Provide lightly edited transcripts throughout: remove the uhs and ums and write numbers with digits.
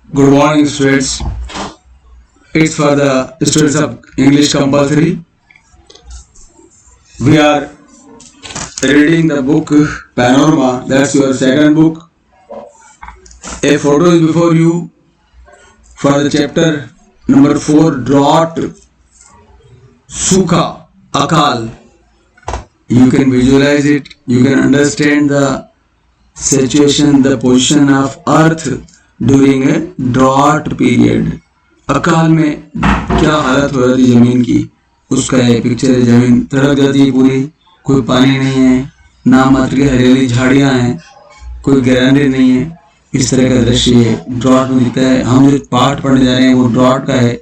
Good morning, students. It's for the students of English compulsory. We are reading the book Panorama. That's your second book. A photo is before you for the chapter number 4, drought, Sukha, Akal. You can visualize it. You can understand the situation, the position of earth during a drought period. अकाल में क्या हालत हो जाती जमीन की, उसका एक पिक्चर है। जमीन तड़प जाती है पूरी, कोई पानी नहीं है, ना मात्र की हरियाली झाड़ियां हैं, कोई गैरांडे नहीं है। इस तरह का दृश्य ड्रॉट में दिखता है। हम जो पाठ पढ़ने जा रहे हैं वो ड्रॉट का है।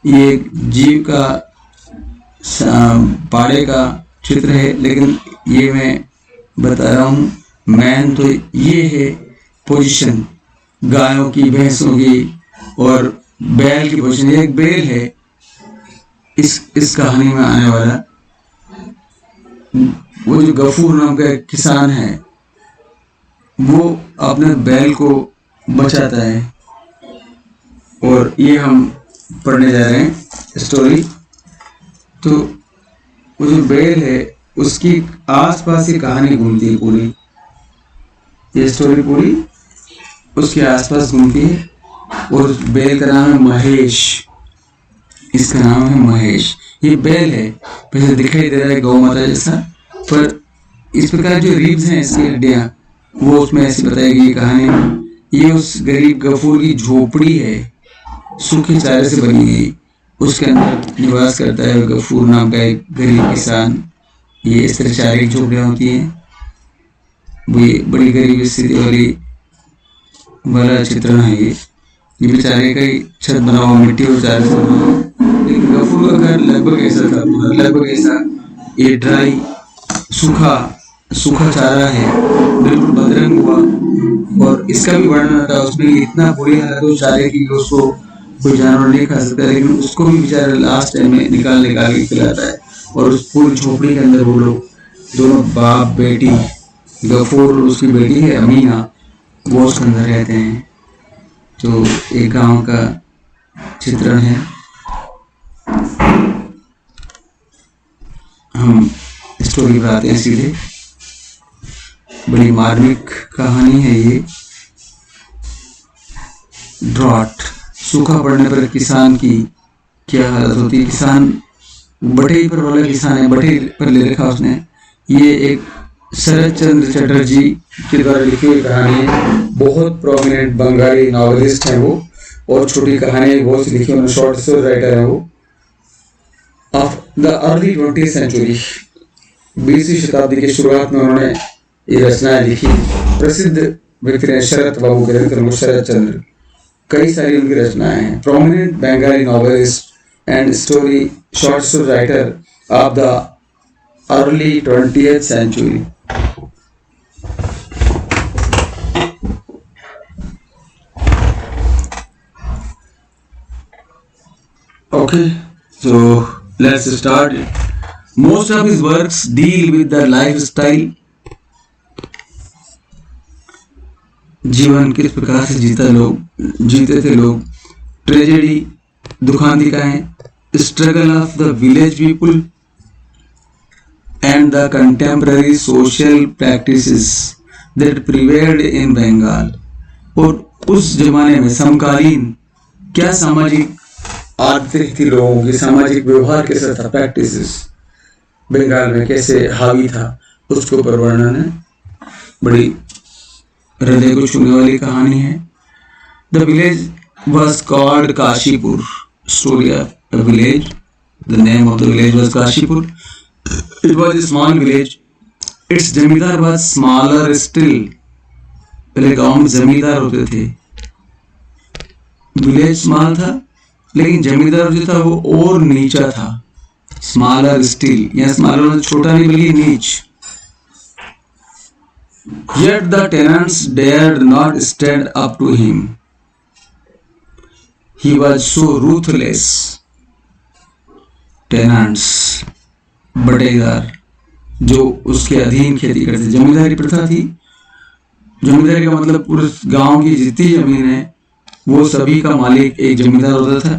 ये एक जीव का पाड़े का चित्र है, लेकिन ये मैं बता रहा हूँ मैन तो ये है पोजीशन गायों की, भैंसों की और बैल की पोजीशन। एक बैल है इस कहानी में आने वाला। वो जो गफूर नाम का किसान है वो अपने बैल को बचाता है, और ये हम पढ़ने जा रहे हैं स्टोरी। तो वो जो बैल है उसकी आसपास ही कहानी घूमती है पूरी, ये स्टोरी पूरी उसके आसपास घूमती है। और बैल का नाम है महेश, इसका नाम है महेश। ये बैल है, वैसे दिखाई दे रहा है गौ माता जैसा, पर इस प्रकार जो रिब्स हैं इसकी हड्डियां वो उसमें ऐसी बताएगी ये कहानी। ये उस गरीब गफूर की झोपड़ी है, सूखे चारे से बनी गई, उसके अंदर निवास करता है गफूर नाम का एक गरीब किसान। ये इस तरह चारे की झोपड़ियां होती हैं। वो बड़ी गरीब स्थिति वाला चित्रण है ये बेचारे का ही छत बना हुआ मिट्टी और चारे से बना हुआ। लेकिन गफूर का घर लगभग ऐसा था, लगभग ऐसा। ये ड्राई सूखा चारा है, बिल्कुल बदरंग हुआ। और इसका भी वर्णन था उसमें, इतना बुरी हालत हो चारे की उसको कोई जानवर नहीं खा सकता, लेकिन उसको भी बेचारा लास्ट टाइम में निकाल के खिलाता है। और उस पूरी झोपड़ी के अंदर वो लोग दोनों बाप बेटी, गफूर और उसकी बेटी है अमीना, वो उसके अंदर रहते हैं। तो एक गांव का चित्रण है। हम स्टोरी पर आते हैं सीधे। बड़ी मार्मिक कहानी है ये। ड्रॉट, सूखा पड़ने पर किसान की क्या हालत होती है। किसान बटेई पर वाला किसान है, बटेई पर ले रखा उसने। ये एक शरद चंद्र चटर्जी के द्वारा लिखी हुई कहानी है। बहुत प्रोमिनेंट बंगाली नॉवेलिस्ट है वो, और छोटी कहानी बहुत सी लिखी उन्होंने, शॉर्ट स्टोरी राइटर है वो। Of the early 20th century, 20वीं शताब्दी की शुरुआत में उन्होंने ये रचनाएं लिखी। प्रसिद्ध व्यक्ति हैं शरद बाबू के, शरद चंद्र। कई सारी उनकी रचनाएं हैं। Prominent Bengali novelist and story short story writer of the early 20th century. Okay, so let's start. Most of his works deal with the lifestyle. जीवन किस प्रकार से जीते थे लोग, ट्रेजेडी, दुखांतिकाएं, struggle of the village people and the contemporary social practices that prevailed in Bengal. और उस जमाने में समकालीन क्या सामाजिक आदतें थी लोगों की, सामाजिक व्यवहार कैसा था, प्रैक्टिसेस बंगाल में कैसे हावी था, उसके ऊपर वर्णन है। बड़ी हृदय को छूने वाली कहानी है। The village was called Kashipur. Story of the village, the name of the village was Kashipur. It was a small village. It's जमींदार वॉज स्मॉलर स्टिल। पहले गांव में जमींदार होते थे। विलेज स्मॉल था, लेकिन जमींदार जो था वो और नीचा था। स्मॉलर स्टिल, या स्मॉलर मतलब छोटा नहीं बल्कि नीच। Yet the tenants dared not stand up to him. He was so ruthless. Tenants, बटेदार, जो उसके अधीन खेती करते, जमींदारी प्रथा थी। जमींदारी का मतलब पूरे गांव की जितनी जमीन है वो सभी का मालिक एक जमींदार होता था।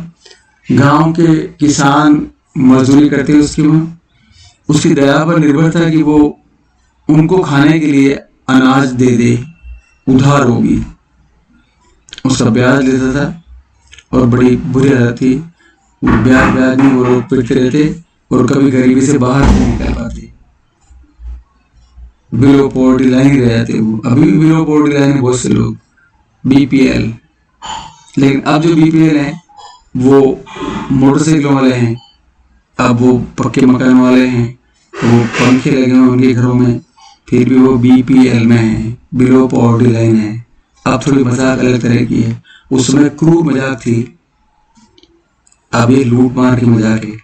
गांव के किसान मजदूरी करते उसकी वहाँ, उसकी दया पर निर्भर था कि वो उनको खाने के लिए अनाज दे दे, उधार होगी। उसका ब्याज लेता था और बड़ी बुरी हालत थी। ब्याज ब्याज में वो लोग पिटते रहते और कभी गरीबी से बाहर नहीं निकल पाते, बिलो पॉवर्टी लाइन ही रह जाते वो। अभी भी बिलो पॉवर्टी लाइन है बहुत से लोग, बीपीएल। लेकिन अब जो बीपीएल है वो मोटरसाइकिलों वाले हैं, अब वो पक्के मकान वाले हैं, वो पंखे लगे हुए उनके घरों में, फिर भी वो बीपीएल में है, बिलो पॉवर्टी लाइन है। अब थोड़ी मजाक अलग तरह की है, उस समय क्रूर मजाक थी, अब ये लूट मार की मजाक है।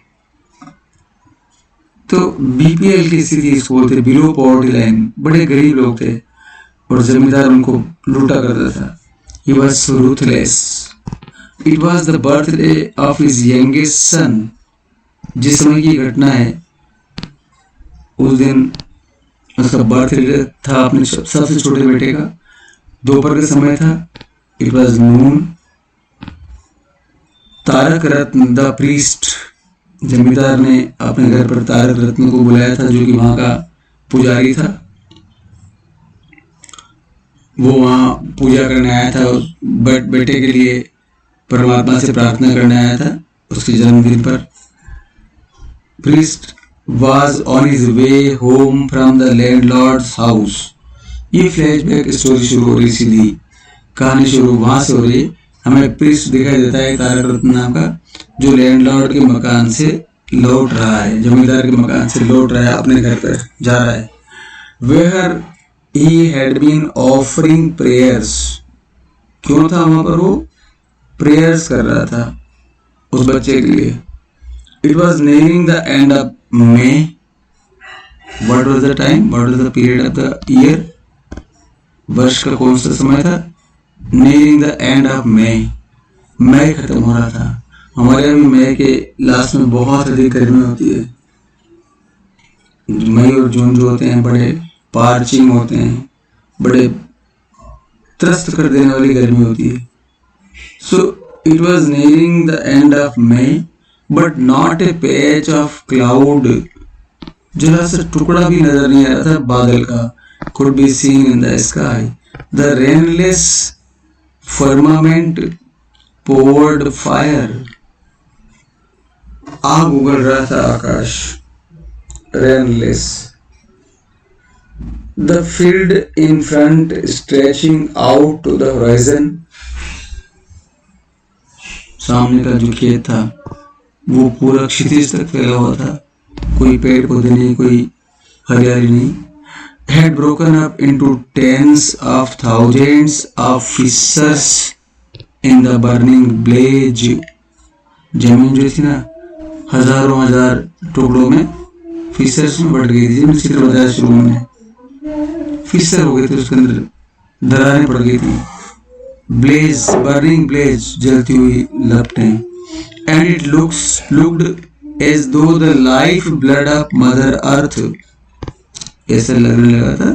तो बीपीएल की स्थिति इसको बोलते, बिलो पॉवर्टी लाइन। बड़े गरीब लोग थे और जमींदार उनको लूटा करता था। He was ruthless. It was the birthday of his youngest son. जिस समय की घटना है, उस दिन उसका बर्थडे था अपने सबसे छोटे बेटे का। दोपहर का समय था, it was noon. Tarak Ratna the priest, जमींदार ने अपने घर पर तारक रत्न को बुलाया था, जो कि वहां का पुजारी था। वो वहां पूजा करने आया था, बेटे के लिए परमात्मा से प्रार्थना करने आया था उसके जन्मदिन पर। Priest was on his way home from the landlord's house. ये फ्लैशबैक स्टोरी शुरू हो रही, सीधी कहानी शुरू वहां से हो रही। हमें प्रीस्ट दिखाई देता है तारक रत्न नाम का, जो लैंडलॉर्ड के मकान से लौट रहा है, जमींदार के मकान से लौट रहा है, अपने घर पर जा रहा है। Where he had been offering prayers. क्यों था वहां पर? वो प्रेयर्स कर रहा था उस बच्चे के लिए। It was nearing the end of May. What was the time? What was the period of the year? वर्ष का कौन सा समय था? Nearing the end of May. मई खत्म हो रहा था। हमारे यहाँ भी मई के लास्ट में बहुत अधिक गर्मी होती है। मई और जून जो होते हैं बड़े पार्चिंग होते हैं, बड़े त्रस्त कर देने वाली गर्मी होती है। So it was nearing the end of May, but not a patch of cloud. जरा सा टुकड़ा भी नजर नहीं आ रहा था बादल का, could be seen in the sky. The rainless firmament poured fire. आग उगल रहा था आकाश, rainless. The field in front stretching out to the horizon. सामने का जो खेत था वो पूरा क्षितिज तक फैला हुआ था, कोई पेड़ पौधे नहीं, कोई हरियाली नहीं। Had broken up into tens of thousands of fissures in the burning blaze. जमीन जो थी ना, हजारों हजार टुकड़ों में, फिशर्स में बढ़ गई थी। जिनमें चित्र बताया शुरू में, फिशर हो गए थे, उसके अंदर दरारें पड़ गई थी। ब्लेज, बर्निंग ब्लेज, जलती हुई लपटें। एंड इट लुक्ड एज दो the life blood of mother earth. ऐसा लगने लगा था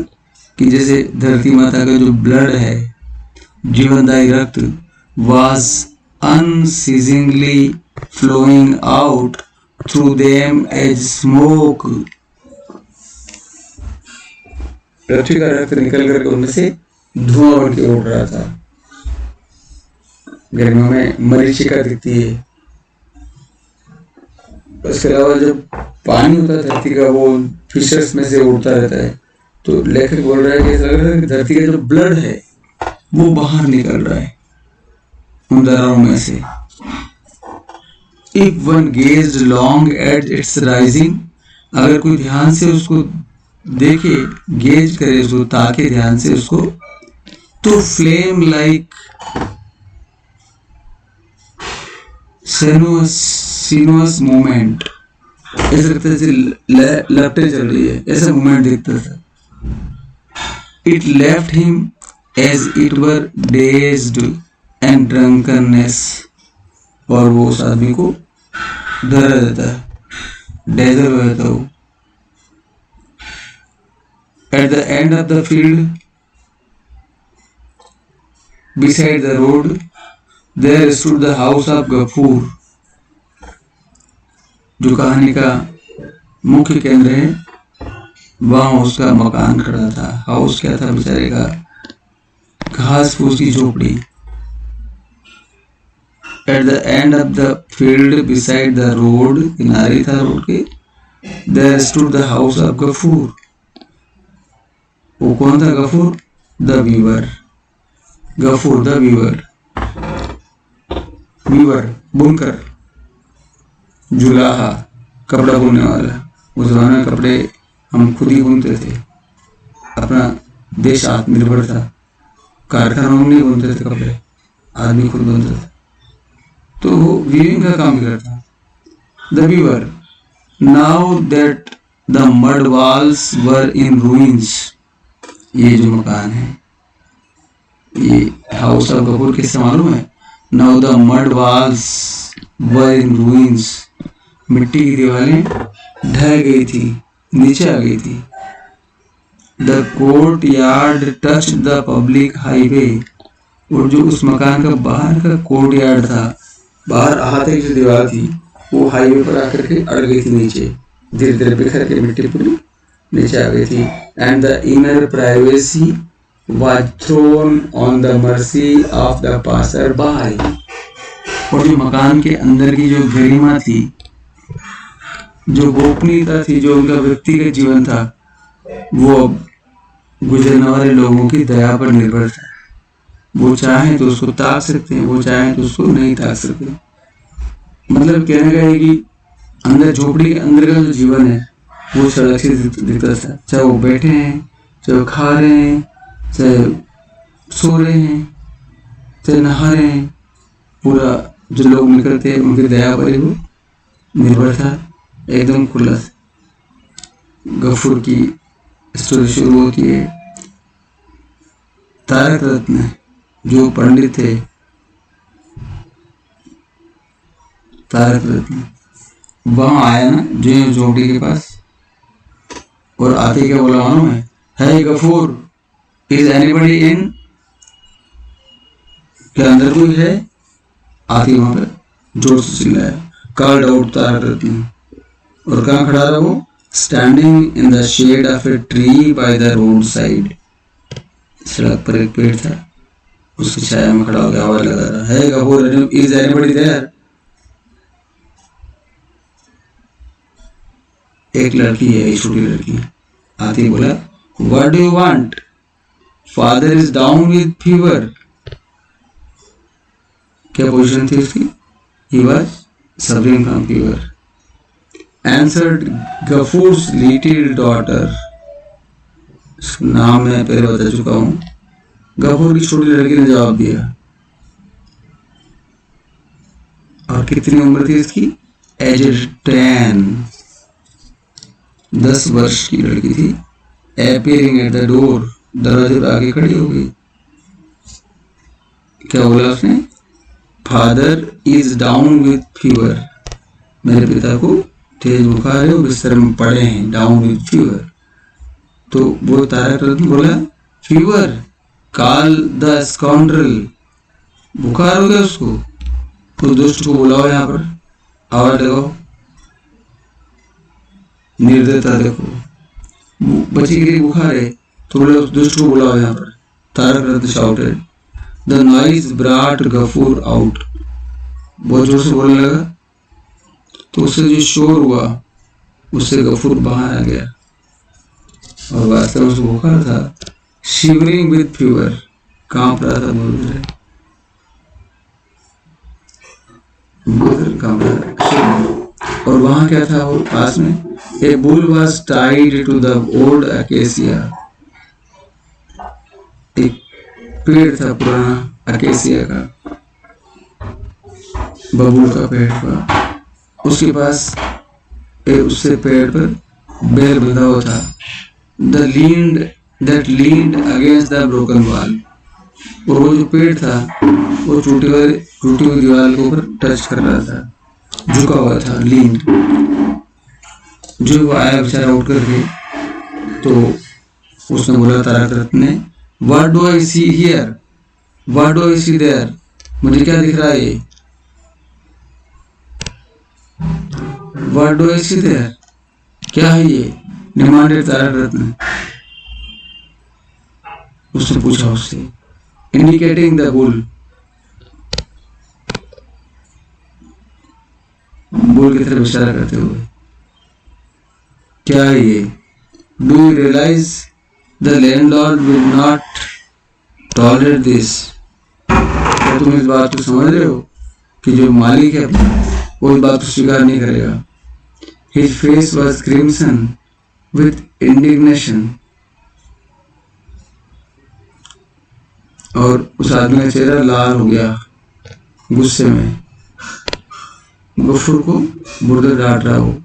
कि जैसे धरती माता का जो ब्लड है, जीवनदायी रक्त, was unceasingly flowing out through them as smoke. पृथ्वी का रक्त निकल करके उनमें से धुआं बन के उड़ रहा था। गर्मियों में मरीचिका दिखती है। उसके अलावा जब पानी होता है धरती का, वो फिशर्स में से उड़ता रहता है। तो लेखक बोल रहा है कि ऐसा लग रहा है कि धरती का जो ब्लड है वो बाहर निकल रहा है उन दरारों में से। If one gazed long at its rising, अगर कोई ध्यान से उसको देखे, गेज करे उसको, ताके ध्यान से उसको, तो फ्लेम लाइक सिनुअस मूवमेंट, ऐसा लगता है लपटे चल रही है, ऐसा मूवमेंट दिखता था। It left him as it were dazed and drunkenness, और वो उस आदमी को डरा देता है, डेजल हो जाता वो। At the end of the field, beside the road, there stood the house of Gafur, जो कहानी का मुख्य केंद्र है, वहां उसका मकान खड़ा था। हाउस क्या था बेचारे का? घास फूस की झोपड़ी। At the end of the field beside the road, किनारे था रोड के, there stood the house of Gafur. वो कौन था Gafur? The weaver. Gafur the weaver, weaver बुनकर, जुलाहा कपड़ा बुनने वाला। उस जमाने में कपड़े हम खुद ही बुनते थे, अपना देश आत्मनिर्भर था, कारखानों में नहीं बुनते थे कपड़े, आदमी खुद बुनता था। तो वो वीविंग का काम करता। The weaver, now that the mud walls were in ruins, ये जो मकान है, ये हाउस ऑफ गफूर किससे मालूम है? Now the mud walls were in ruins, मिट्टी की दीवारें ढह गई थी, नीचे आ गई थी। The court yard touch the public highway, और जो उस मकान का बाहर का कोर्ट यार्ड था, बाहर आते की जो दीवार थी, वो हाईवे पर आकर के अड़ गई थी नीचे, धीरे धीरे बिखर के मिट्टी पूरी नीचे आ गई थी। And the inner privacy was thrown on the mercy of the passer by, और जो मकान के अंदर की जो गरिमा थी, जो गोपनीयता थी, जो उनका व्यक्तिगत जीवन था, वो गुजरने वाले लोगों की दया पर निर्भर था। वो चाहे तो उसको ताक सकते हैं, वो चाहे तो उसको नहीं ताक सकते। मतलब कहने का है कि अंदर झोपड़ी के अंदर का जो जीवन है वो सड़क से दिखता था, चाहे वो बैठे हैं, चाहे वो खा रहे हैं, चाहे सो रहे हैं, चाहे नहा रहे हैं, पूरा जो लोग निकलते हैं उनकी दया पर ही वो निर्भर था, एकदम खुला। गफूर की स्टोरी शुरू होती है। तारक रत्न जो पंडित थे, तारक रत्न वहां आया ना जो झोपड़ी के पास, और आते क्या बोला मालूम है? हे गफूर, इज एनीबडी इन, क्या अंदर कोई है? आती वहां पर जोर से चिल्लाया, कॉल्ड आउट तारक रत्न। और कहाँ खड़ा था वो? Standing in the shade of a tree by the road side, सड़क पर एक पेड़ था, उसकी छाया में खड़ा होकर आवाज लगा रहा, हे गफूर, इज एनीबडी देयर? एक लड़की है, एक छोटी लड़की आती बोला, what do you want? Father is down with fever. क्या पोजीशन थी उसकी? He was suffering from fever. Answered Gafur's little daughter, नाम मैं पहले बता चुका हूं। गफूर की छोटी लड़की ने जवाब दिया। और कितनी उम्र थी इसकी? एज 10, 10 वर्ष की लड़की थी। अपीयरिंग एट द डोर, दरवाजे पर आगे खड़ी हो गई। क्या बोला उसने? Father is down with fever, मेरे पिता को तेज बुखार है, बिस्तर में पड़े हैं, डाउन विथ फीवर। तो वो तारक रत्न बोला, फीवर, कॉल द स्काउंड्रल, बुखार हो गया उसको, तो दुष्ट को बुलाओ, यहाँ पर आवाज लगाओ। निर्दयता देखो, बच्ची के लिए बुखार है तो बोले उस दुष्ट को बुलाओ यहाँ पर। Tarak Ratna shouted, the noise brought Gafoor out, बहुत जोर से बोलने लगा, तो उससे जो शोर हुआ उससे गफूर बाहर आ गया, और वास्तव में उसको बुखार था। शिवरिंग विद फीवर, कांप रहा था, कांप रहा था। और वहां क्या था? वो पास में a bull was tied to the old acacia, एक पेड़ था पुराना अकेसिया का, बबूल का पेड़ था, उसके पास उससे पेड़ पर बैल बंधा हुआ था। The leaned that leaned against the broken wall, और वो जो पेड़ था वो टूटी हुई दीवार के ऊपर टच कर रहा था, झुका हुआ था, लीन्ड। जो वो आया बेचारा उठ करके, तो उसने बोला तारक रत्न ने, what do I see here, what do I see there, मुझे क्या दिख रहा है ये? What do I see there? क्या है ये? डिमांडेड तारक रत्न। उसने पूछा उससे, इंडिकेटिंग द बुल, बुल की तरफ इशारा करते हुए। क्या है ये? Do you realise the landlord will not tolerate this? क्या तुम इस बात को समझ रहे हो कि जो मालिक है वो इस बात को स्वीकार नहीं करेगा? His face was crimson with indignation. और उस आदमी का चेहरा लाल हो गया गुस्से में। गफूर को बुर्दे डांट रहा हो।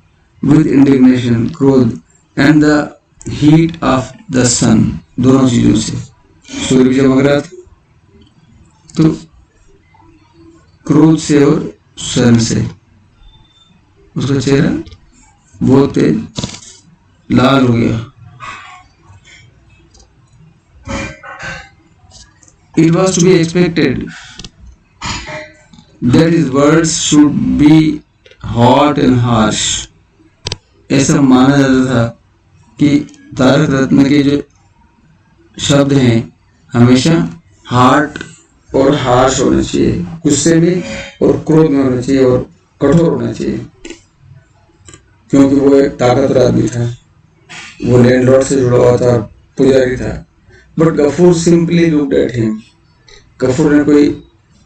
With indignation, क्रोध, and the heat of the sun, दोनों चीजों से। सूर्य भी चमक रहा था तो क्रोध से और सन से उसका चेहरा बहुत तेज लाल हो गया। It was to be expected that his words should be hot and harsh. ऐसा माना जाता था कि तारक रत्न के जो शब्द हैं हमेशा हार्ट और हार्श होना चाहिए, गुस्से में और क्रोध में होना चाहिए और कठोर होना चाहिए, क्योंकि वो एक ताकतवर आदमी था, वो लैंडलॉर्ड से जुड़ा हुआ था, पुजारी था। But Gafur simply looked at him, Gafur ने कोई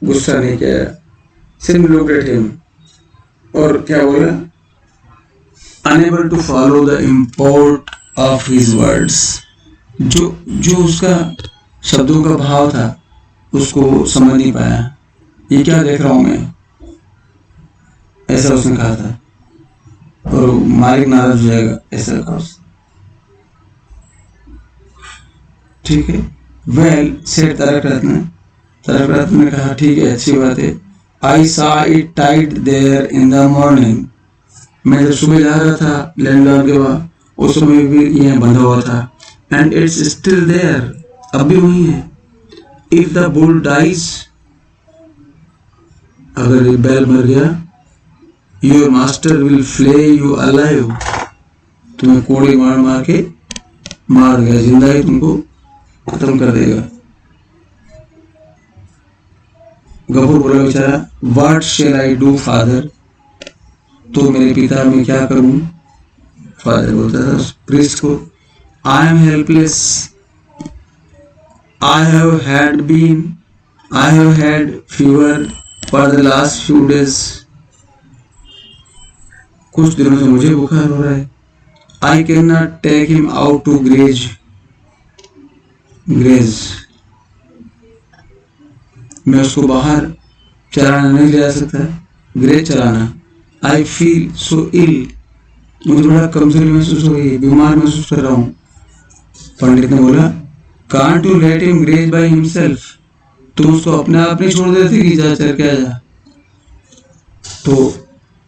गुस्सा नहीं किया, सिंपली लुक्ड एट हिम और क्या बोला? Unable to follow the import of his words, जो उसका शब्दों का भाव था उसको समझ नहीं पाया। ये क्या देख रहा हूं मैं, ऐसा उसने कहा था, और मालिक नाराज हो जाएगा ऐसा कहा। ठीक है, वेल सेड तारक रत्न ने कहा ठीक है, अच्छी बात है। I saw it tied there in the morning, मैं जब सुबह जा रहा था लैंडलॉर्ड के वहां उस समय भी यह बंधा हुआ था। एंड इट्स स्टिल देयर, अब भी वही है। इफ द बुल डाइज, अगर ये बैल मर गया, your master will Phule you alive, तुम्हें कोड़े मार के मार गया, जिंदा ही तुमको खत्म कर देगा। गफूर बोला बेचारा, what shall I do father, तो मेरे पिता मैं क्या करूं? फादर बोलता था प्रीस्ट को, I am helpless, I have had fever for the last few days, कुछ दिनों से मुझे बुखार हो रहा है। I can not take him out to graze, मैं उसको बाहर चराना नहीं ले जा सकता, ग्रेज चराना। आई फील सो इल, मुझे बड़ा कमजोरी महसूस हो रही है, बीमार महसूस कर रहा हूँ। पंडित ने बोला, can't you let him graze by himself, तुम उसको अपने आप नहीं छोड़ देते कि जा चर के आ जा? तो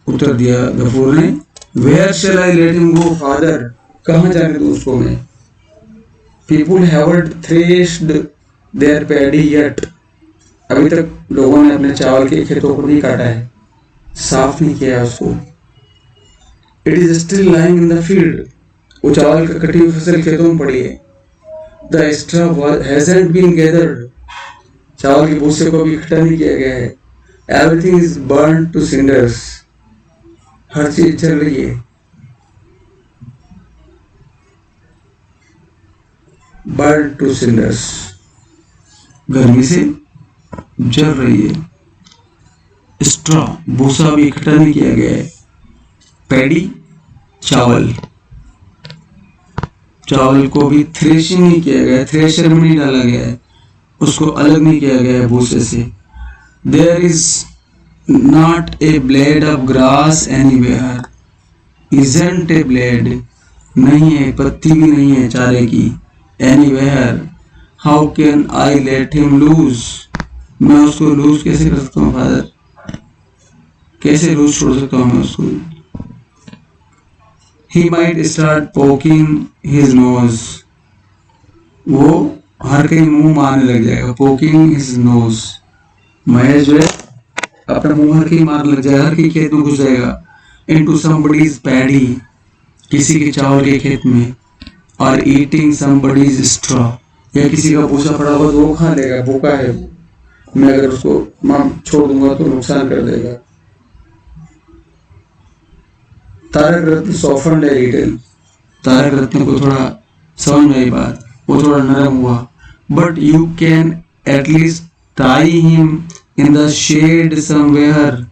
उत्तर दिया गफूर ने, where shall I let him go father, कहाँ जाने दूं उसको मैं? People haven't threshed their paddy yet, अभी तक लोगों ने अपने चावल के खेतों को नहीं काटा है, साफ नहीं किया उसको। It is still lying in the field, वो चावल की कटी हुई फसल खेतों में पड़ी है। The straw hasn't been gathered, चावल के भूसे को भी इकट्ठा नहीं किया गया है। Everything is burn to cinders, हर चीज जल रही है। बर्न टू सिंडर्स, गर्मी से जल रही है। स्ट्रॉ, भूसा भी इकट्ठा नहीं किया गया है। पैडी, चावल, चावल को भी थ्रेशिंग नहीं किया गया है, थ्रेशर में नहीं डाला गया है, उसको अलग नहीं किया गया है भूसे से। There is not a blade of grass anywhere, isn't a blade, नहीं है, पत्ती भी नहीं है चारे की। Anywhere, how can I let him loose, मैं उसको लूज कैसे कर सकता हूँ फादर, कैसे लूज छोड़ सकता हूँ मैं उसको? He might start poking his nose, वो हर कहीं मुंह मारने लग जाएगा। poking his nose, महेश जो है अपना मुंह हर की मार लग जाएगा, हर की खेत में घुस जाएगा। इनटू समबडीज पैडी, किसी के चावल के खेत में, और ईटिंग समबडीज स्ट्रॉ, या किसी का भूसा पड़ा हुआ तो वो खा लेगा, भूखा है, मैं अगर उसको छोड़ दूंगा तो नुकसान कर देगा। तारक रत्न सॉफ्टन ए लिटिल, तारक रत्न को थोड़ा समझ में आई बात, वो थोड़ा नरम हुआ। But you can at least tie him in the shade somewhere,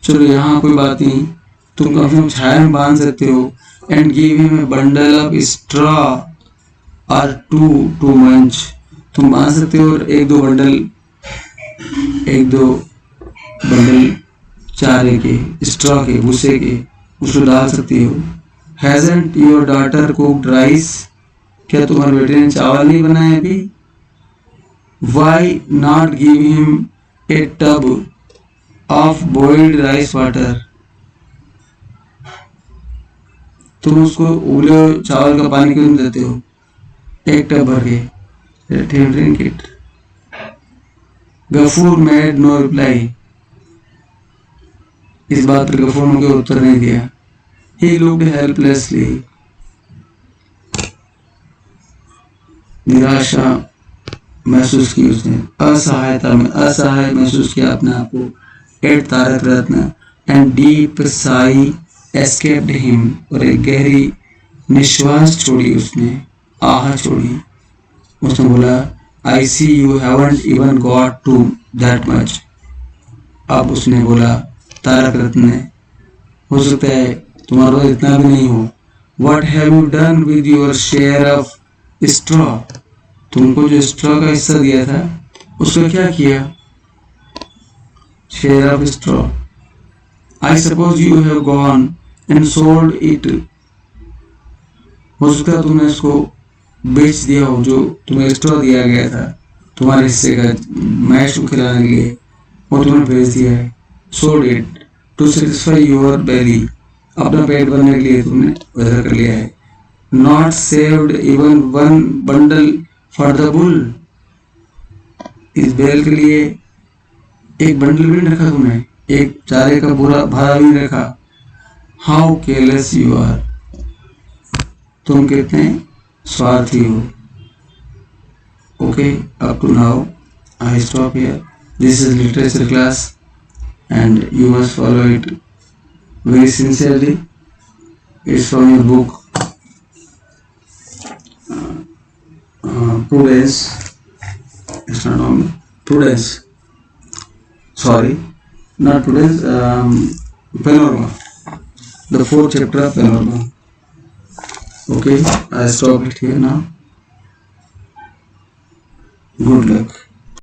चलो यहाँ कोई बात नहीं, तुम कम से कम छाया में बांध सकते हो। And give him A bundle of straw और टू मंच, तुम बांध सकते हो और एक दो बंडल चारे के, स्ट्रॉ के, भूसे के, उसको डाल सकती हो। Hasn't your daughter cooked rice, क्या तुम्हारे बेटे ने चावल नहीं बनाए अभी? Why not give him a tub of boiled rice water, तुम उसको उबले चावल का पानी क्यों नहीं देते हो? एक टब भर के, let him drink it. Gafur made no reply, इस बात पर गफूर ने कोई उत्तर नहीं दिया। He looked helplessly, निराशा महसूस की उसने, असहाय महसूस किया अपने आप को। At Tarak Ratna and deep sigh escaped him, और एक गहरी निश्वास छोड़ी उसने, आह छोड़ी। उसने बोला, I see you haven't even got to that much. अब उसने बोला तारक रत्न ने, हो सकता है तुम्हारा तो इतना भी नहीं हो। What have you done with your share of straw, तुमको जो स्ट्रॉ का हिस्सा दिया था उसका क्या किया? Share of straw, I suppose you have gone and sold it, हो सकता है तुमने इसको बेच दिया हो, जो तुम्हें स्ट्रॉ दिया गया था तुम्हारे हिस्से का मैश को खिलाने के लिए, वो तुमने बेच दिया है। Sold it to satisfy your belly, अपना पेट भरने के लिए तुमने वैसा कर लिया है। Not saved even one bundle for the bull, इस बैल के लिए एक बंडल भी नहीं रखा तुमने, एक चारे का पूरा भारा भी नहीं रखा। हाउ केयरलेस यू आर, तुम कितने स्वार्थी हो। Okay, up to now I stop here. This is literature class and you must follow it very sincerely. It's from your book Prudence. It's not on Prudence. Sorry, not Prudence. Panorama. The 4th chapter of Panorama. Okay, I stop it here now. Good luck.